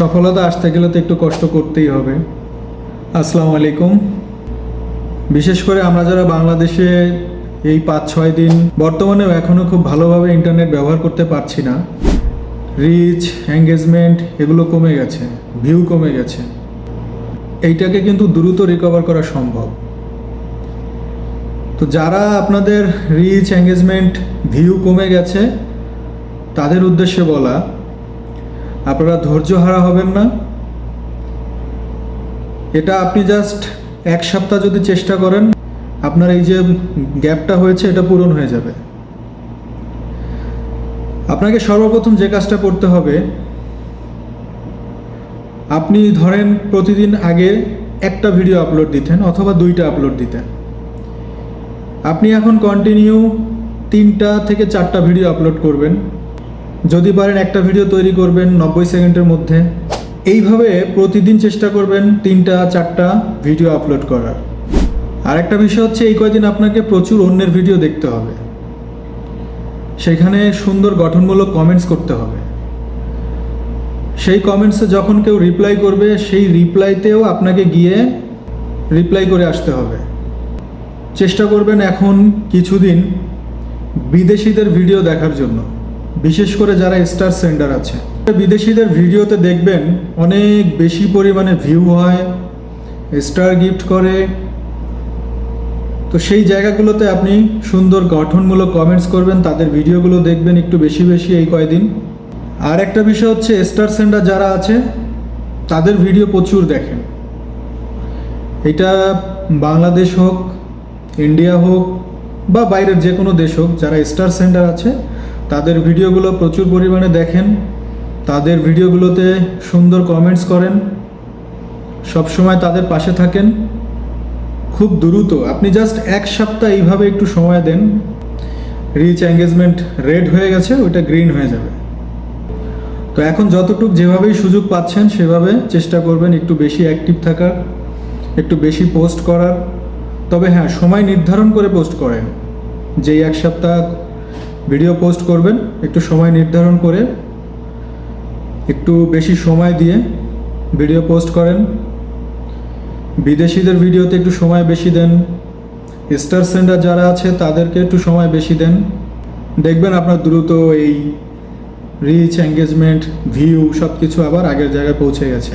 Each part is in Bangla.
সফলতা আসতে গেলে তো একটু কষ্ট করতেই হবে। আসসালামু আলাইকুম। বিশেষ করে আমরা যারা বাংলাদেশে এই 5-6 দিন বর্তমানেও এখনও খুব ভালোভাবে ইন্টারনেট ব্যবহার করতে পারছি না, রিচ, এঙ্গেজমেন্ট এগুলো কমে গেছে, ভিউ কমে গেছে। এইটাকে কিন্তু দ্রুত রিকভার করা সম্ভব। তো যারা আপনাদের রিচ, এঙ্গেজমেন্ট, ভিউ কমে গেছে তাদের উদ্দেশ্যে বলা, আপনারা ধৈর্যহারা হবেন না। এটা আপনি জাস্ট 1 সপ্তাহ যদি চেষ্টা করেন, আপনার এই যে গ্যাপটা হয়েছে এটা পূরণ হয়ে যাবে। আপনাকে সর্বপ্রথম যে কাজটা করতে হবে, আপনি ধরেন প্রতিদিন আগে একটা ভিডিও আপলোড দিতেন অথবা 2টা আপলোড দিতেন, আপনি এখন কন্টিনিউ 3টা থেকে 4টা ভিডিও আপলোড করবেন। যদি পারেন একটা ভিডিও তৈরি করবেন 90 সেকেন্ডের মধ্যে। এইভাবে প্রতিদিন চেষ্টা করবেন 3টা 4টা ভিডিও আপলোড করার। আর একটা বিষয় হচ্ছে, এই কয়দিন আপনাকে প্রচুর অন্যের ভিডিও দেখতে হবে, সেখানে সুন্দর গঠনমূলক কমেন্টস করতে হবে। সেই কমেন্টসে যখন কেউ রিপ্লাই করবে, সেই রিপ্লাইতেও আপনাকে গিয়ে রিপ্লাই করে আসতে হবে। চেষ্টা করবেন এখন কিছুদিন বিদেশিদের ভিডিও দেখার জন্য, বিশেষ করে যারা স্টার সেন্ডার আছে। বিদেশিদের ভিডিওতে দেখবেন অনেক বেশি পরিমাণে ভিউ হয়, স্টার গিফট করে। তো সেই জায়গাগুলোতে আপনি সুন্দর গঠনমূলক কমেন্টস করবেন, তাদের ভিডিওগুলো দেখবেন একটু বেশি বেশি এই কয়দিন। আর একটা বিষয় হচ্ছে, স্টার সেন্ডার যারা আছে তাদের ভিডিও প্রচুর দেখেন। এটা বাংলাদেশ হোক, ইন্ডিয়া হোক বা বাইরের যে কোনো দেশ হোক, যারা স্টার সেন্ডার আছে তাদের ভিডিওগুলো প্রচুর পরিমাণে দেখেন, তাদের ভিডিওগুলোতে সুন্দর কমেন্টস করেন, সবসময় তাদের পাশে থাকেন। খুব দ্রুত আপনি জাস্ট 1 সপ্তাহ এইভাবে একটু সময় দেন, রিচ, এঙ্গেজমেন্ট রেড হয়ে গেছে, ওইটা গ্রিন হয়ে যাবে। তো এখন যতটুকু যেভাবেই সুযোগ পাচ্ছেন সেভাবে চেষ্টা করবেন একটু বেশি অ্যাক্টিভ থাকার, একটু বেশি পোস্ট করার। তবে হ্যাঁ, সময় নির্ধারণ করে পোস্ট করেন। যেই 1 সপ্তাহ ভিডিও পোস্ট করবেন, একটু সময় নির্ধারণ করে একটু বেশি সময় দিয়ে ভিডিও পোস্ট করেন। বিদেশিদের ভিডিওতে একটু সময় বেশি দেন, স্টার সেন্ডার যারা আছে তাদেরকে একটু সময় বেশি দেন। দেখবেন আপনার দ্রুত এই রিচ, এঙ্গেজমেন্ট, ভিউ সব কিছু আবার আগের জায়গায় পৌঁছে গেছে।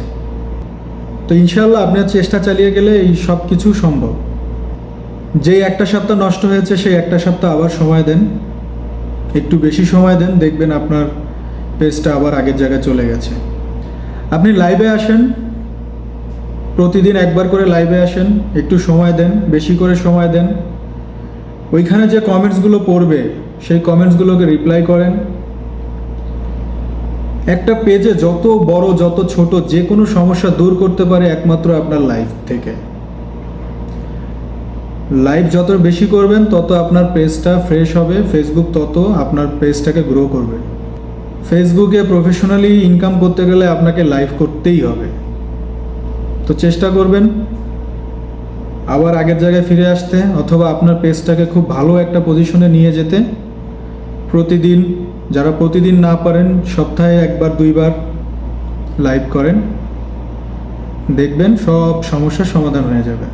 তো ইনশাল্লাহ আপনার চেষ্টা চালিয়ে গেলে এই সব কিছু সম্ভব। যেই 1টা সপ্তাহ নষ্ট হয়েছে সেই 1টা সপ্তাহ আবার সময় দেন, একটু বেশি সময় দেন, দেখবেন আপনার পেজটা আবার আগের জায়গায় চলে গেছে। আপনি লাইভে আসেন, প্রতিদিন একবার করে লাইভে আসেন, একটু সময় দেন, বেশি করে সময় দেন। ওইখানে যে কমেন্টসগুলো পড়বে সেই কমেন্টসগুলোকে রিপ্লাই করেন। একটা পেজে যত বড় যত ছোট যে কোনো সমস্যা দূর করতে পারে একমাত্র আপনার লাইভ থেকে। লাইভ যত বেশি করবেন তত আপনার পেজটা ফ্রেশ হবে, ফেসবুক তত আপনার পেজটাকে গ্রো করবে। ফেসবুকে প্রফেশনালি ইনকাম করতে গেলে আপনাকে লাইভ করতেই হবে। তো চেষ্টা করবেন আবার আগের জায়গায় ফিরে আসতে, অথবা আপনার পেজটাকে খুব ভালো একটা পজিশনে নিয়ে যেতে। প্রতিদিন, যারা প্রতিদিন না পারেন সপ্তাহে 1-2বার লাইভ করেন, দেখবেন সব সমস্যার সমাধান হয়ে যাবে।